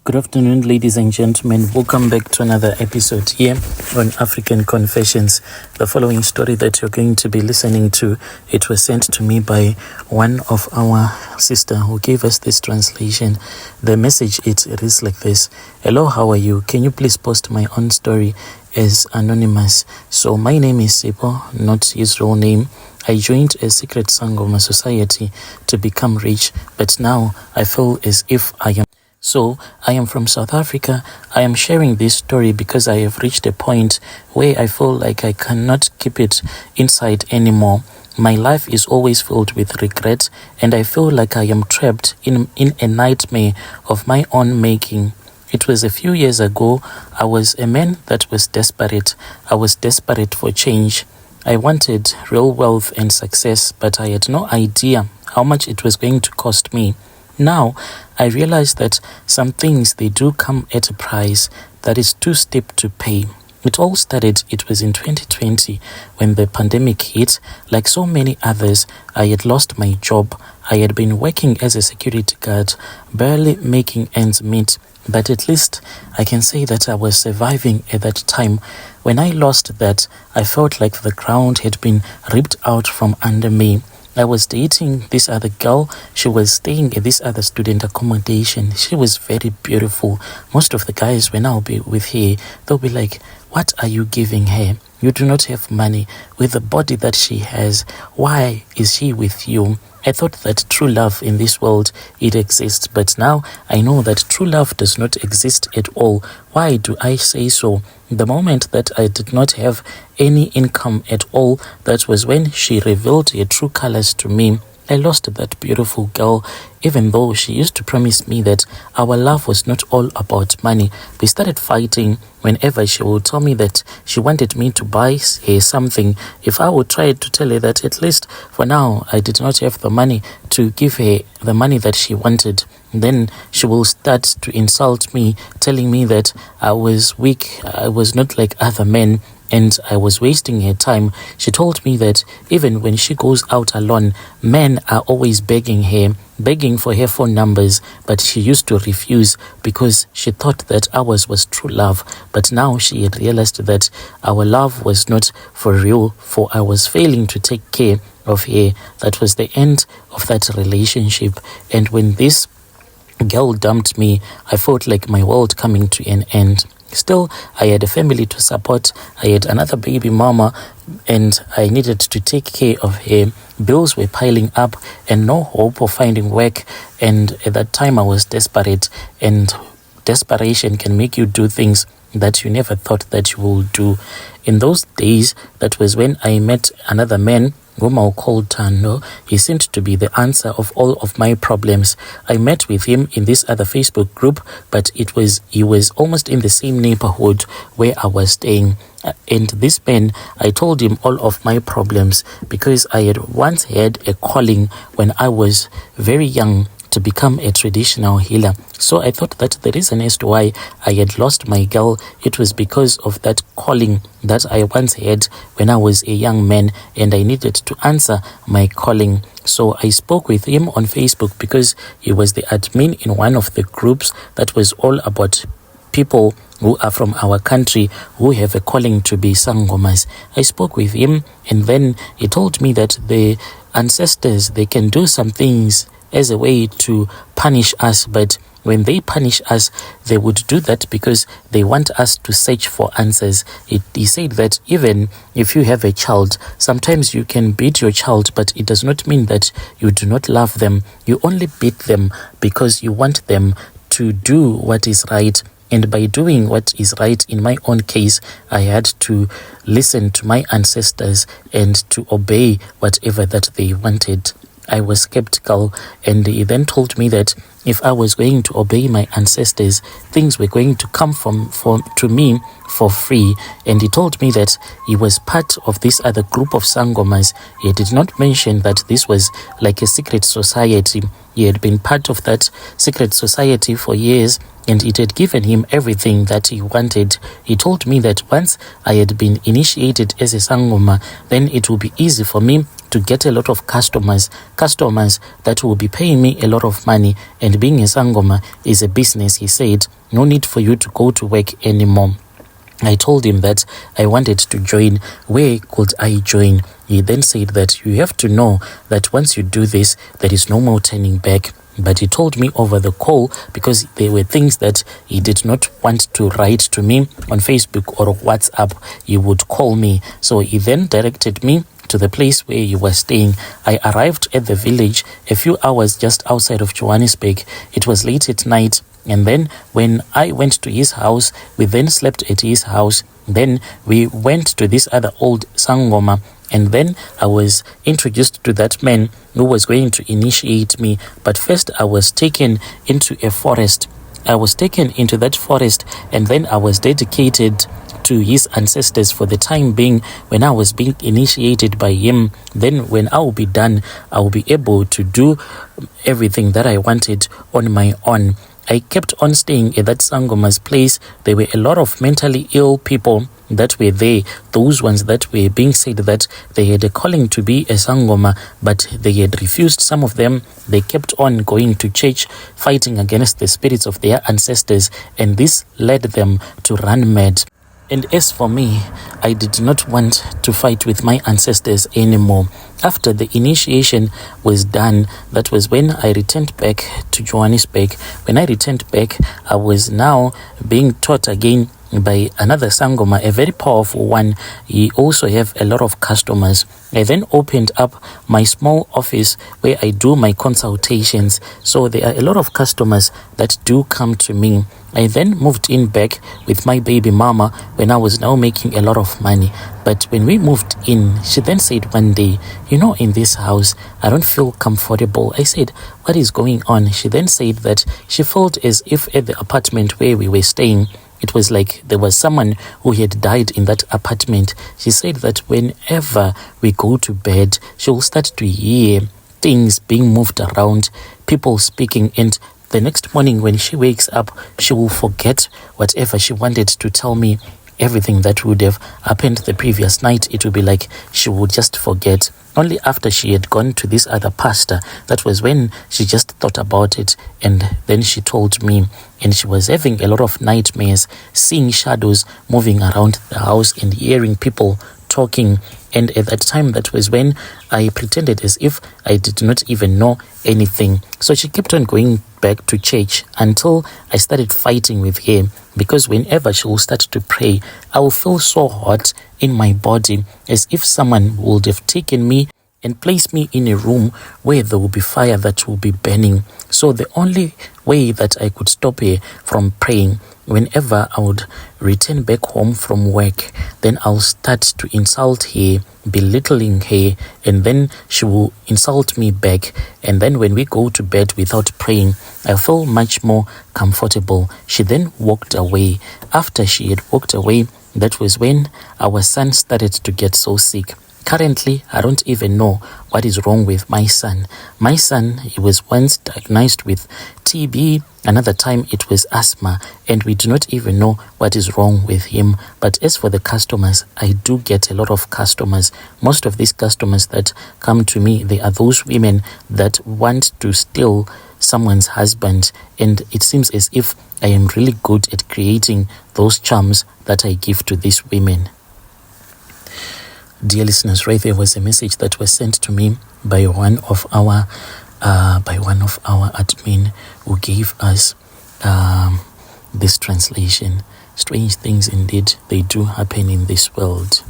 Good afternoon, ladies and gentlemen. Welcome back to another episode here on African Confessions. The following story that you're going to be listening to, it was sent to me by one of our sister who gave us this translation. The message, it reads like this. Hello, how are you? Can you please post my own story as anonymous? So my name is Sipo, not his real name. I joined a secret Sangoma society to become rich, but now I feel as if I am from South Africa. I am sharing this story because I have reached a point where I feel like I cannot keep it inside anymore. My life is always filled with regret, and I feel like I am trapped in a nightmare of my own making. It was a few years ago. I was a man that was desperate. I was desperate for change. I wanted real wealth and success, but I had no idea how much it was going to cost me. Now, I realize that some things, they do come at a price that is too steep to pay. It all started, it was in 2020 when the pandemic hit. Like so many others, I had lost my job. I had been working as a security guard, barely making ends meet. But at least I can say that I was surviving at that time. When I lost that, I felt like the ground had been ripped out from under me. I was dating this other girl. She was staying at this other student accommodation. She was very beautiful. Most of the guys, when I'll be with her, they'll be like, what are you giving her? You do not have money. With the body that she has, why is she with you? I thought that true love in this world, it exists, but now I know that true love does not exist at all. Why do I say so? The moment that I did not have any income at all, that was when she revealed her true colors to me. I lost that beautiful girl, even though she used to promise me that our love was not all about money. We started fighting whenever she would tell me that she wanted me to buy her something. If I would try to tell her that at least for now I did not have the money to give her the money that she wanted, then she will start to insult me, telling me that I was weak, I was not like other men, and I was wasting her time. She told me that even when she goes out alone, men are always begging for her phone numbers, but she used to refuse because she thought that ours was true love. But now she had realized that our love was not for real, for I was failing to take care of her. That was the end of that relationship. And when this girl dumped me, I felt like my world coming to an end. Still, I had a family to support. I had another baby mama, and I needed to take care of her. Bills were piling up and no hope of finding work. And at that time, I was desperate, and desperation can make you do things that you never thought that you will do. In those days, that was when I met another man whom I'll call Tando. He seemed to be the answer of all of my problems. I met with him in this other Facebook group, but he was almost in the same neighborhood where I was staying. And this man, I told him all of my problems because I had once had a calling when I was very young to become a traditional healer. So I thought that the reason as to why I had lost my girl, it was because of that calling that I once had when I was a young man, and I needed to answer my calling. So I spoke with him on Facebook because he was the admin in one of the groups that was all about people who are from our country who have a calling to be Sangomas. I spoke with him, and then he told me that the ancestors, they can do some things as a way to punish us, but when they punish us, they would do that because they want us to search for answers. He said that even if you have a child, sometimes you can beat your child, but it does not mean that you do not love them. You only beat them because you want them to do what is right. And by doing what is right, in my own case, I had to listen to my ancestors and to obey whatever that they wanted. I was skeptical, and he then told me that if I was going to obey my ancestors, things were going to come to me for free. And he told me that he was part of this other group of Sangomas. He did not mention that this was like a secret society. He had been part of that secret society for years, and it had given him everything that he wanted. He told me that once I had been initiated as a Sangoma, then it would be easy for me to get a lot of customers that will be paying me a lot of money. And being a Sangoma is a business, he said. No need for you to go to work anymore. I told him that I wanted to join. Where could I join? He then said that you have to know that once you do this, there is no more turning back. But he told me over the call, because there were things that he did not want to write to me on Facebook or WhatsApp. He would call me. So he then directed me to the place where he was staying. I arrived at the village a few hours just outside of Johannesburg. It was late at night. And then when I went to his house, we then slept at his house. Then we went to this other old Sangoma. And then I was introduced to that man who was going to initiate me. But first I was taken into a forest. I was taken into that forest, and then I was dedicated to his ancestors for the time being. When I was being initiated by him, then when I will be done, I will be able to do everything that I wanted on my own. I kept on staying at that Sangoma's place. There were a lot of mentally ill people that were there, those ones that were being said that they had a calling to be a Sangoma, but they had refused. Some of them, they kept on going to church, fighting against the spirits of their ancestors, and this led them to run mad. And as for me, I did not want to fight with my ancestors anymore. After the initiation was done, that was when I returned back to Johannesburg. When I returned back, I was now being taught again by another Sangoma, a very powerful one. He also have a lot of customers. I then opened up my small office where I do my consultations. So there are a lot of customers that do come to me. I then moved in back with my baby mama when I was now making a lot of money. But when we moved in, she then said one day, in this house, I don't feel comfortable. I said, what is going on? She then said that she felt as if at the apartment where we were staying, it was like there was someone who had died in that apartment. She said that whenever we go to bed, she will start to hear things being moved around, people speaking, and the next morning when she wakes up, she will forget whatever she wanted to tell me. Everything that would have happened the previous night, it would be like she would just forget. Only after she had gone to this other pastor, that was when she just thought about it, and then she told me. And she was having a lot of nightmares, seeing shadows moving around the house and hearing people talking. And at that time, that was when I pretended as if I did not even know anything. So she kept on going back to church until I started fighting with her, because whenever she will start to pray, I will feel so hot in my body, as if someone would have taken me and placed me in a room where there will be fire that will be burning. So the only way that I could stop her from praying, whenever I would return back home from work, then I'll start to insult her, belittling her, and then she will insult me back. And then when we go to bed without praying, I feel much more comfortable. She then walked away. After she had walked away, that was when our son started to get so sick. Currently, I don't even know what is wrong with my son. My son, he was once diagnosed with TB, another time it was asthma, and we do not even know what is wrong with him. But as for the customers, I do get a lot of customers. Most of these customers that come to me, they are those women that want to steal someone's husband, and it seems as if I am really good at creating those charms that I give to these women. Dear listeners, right there was a message that was sent to me by one of our admin who gave us this translation. Strange things indeed, they do happen in this world.